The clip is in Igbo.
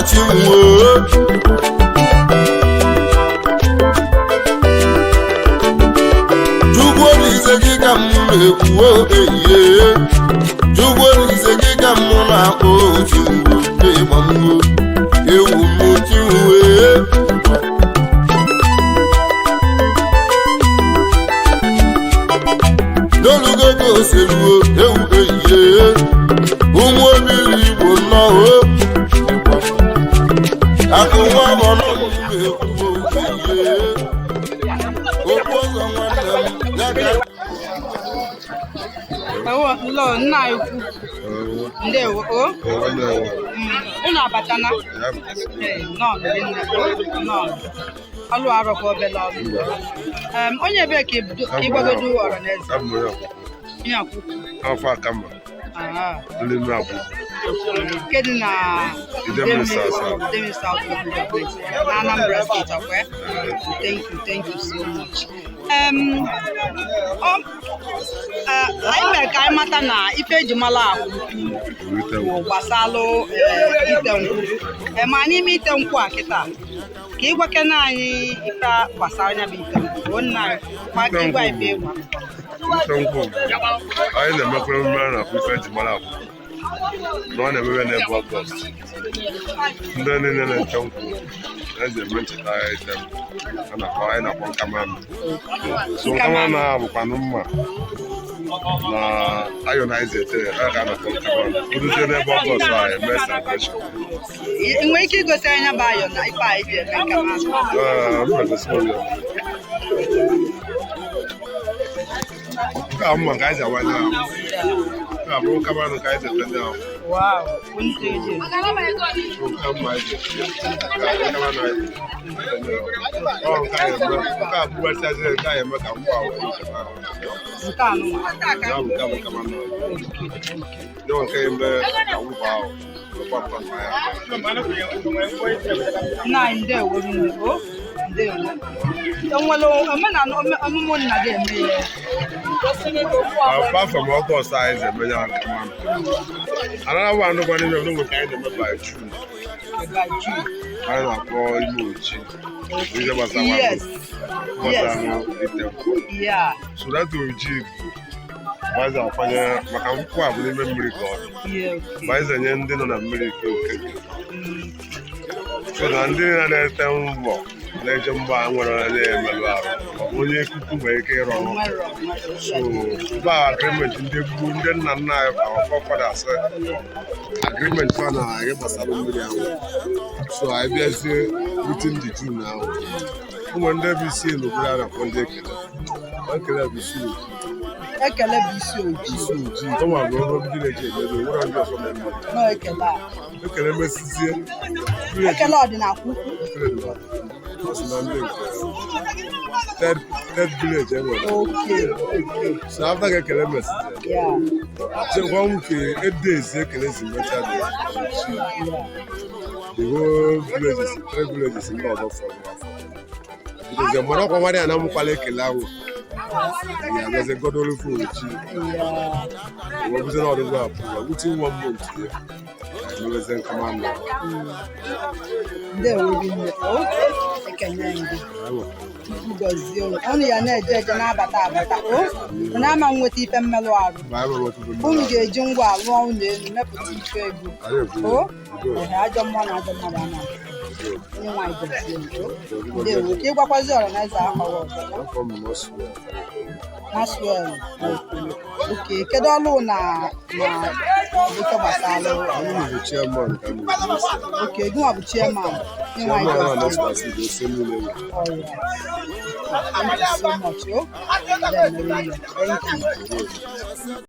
Achimwo Jugwolize giga mmekwuo eye Jugwolize giga muna oju Emamwo Ewu mojuwe Nolugogo seluo ewu eye Umu obili igbo nnọọ Akụnwa ọnụ ekwuo eye Okwu ọzọ nwanne m ya ga Lo nna ikwu ndewo o unu abatana nọ ọlụ arọkwa obele ọlụ onye ebe ka ịgbagodo ọrụ n'eze ihe akwụkwọ afọ Akama ndị ime Akwu-Ukwu kedụ na Idemili South na Anambra State akwa thank you so much anyị mere ka anyị mata na ife eji mara Akwu-Ukwu gbasalụ ite nkwụ ma n'ime ite nkwụ a kịta ka ịgwakena anyị ife gbasara anya bụ ite nkwụ nna maka ịgwa ife ịgwa ite nkwụ anyị na-emekwa emume a na-akpụ ife eji mara Akwu-Ukwu na ọ na-emebe n'ebe Ọgọst ndị niile na-eche nkwụ eze eme ncheta ite anyị na-akpọ Nkama so Nkama na-abụkwanụ mma na ayọnaize ete a ga-anakọ Nkama oduzie n'ebe Ọgọst a eme celebration nwere ike igosi anya bụ ayọ na ife anyị ji eme Nkama nke a mma ka anyị ji awanye ahụ nke a bụ Nkama ka anyị ji etende ahụ apart from August size and another one nobody will know what kind of by June. I don't call you. Yeah. So that will cheap. Why the fire? Makamku, I believe in miracle. Why is the end on a miracle? So the ending and town walk. Legend by one of them. Only could make it wrong. So, by agreement in the Bundan and knife, our forefathers agreement for now. I have a salon. So, I guess within the June now. When they be seen the ground upon the killer. What can I be seen? I can let you see. Come on, go to the village. No, I cannot. Look at them. I cannot in Akwu-Ukwu. Third village. Okay. So after I get a message. Yeah. So 1 week, 8 days, they can listen better. The whole villages, 3 villages in North of because the Morocco one and I'm calling Lao. Yeah, there's a good old food. Yeah. What was another one? Within 1 month. I was in command. There will be no. I can hear you. Only a net, and I'm with it and Mellow. Only a jungle around in Nepal. Oh, I don't want to Maswell. Okay, Kedalo na chairman. Okay, you have a chairman. Chairman. Thank you so much. Thank you.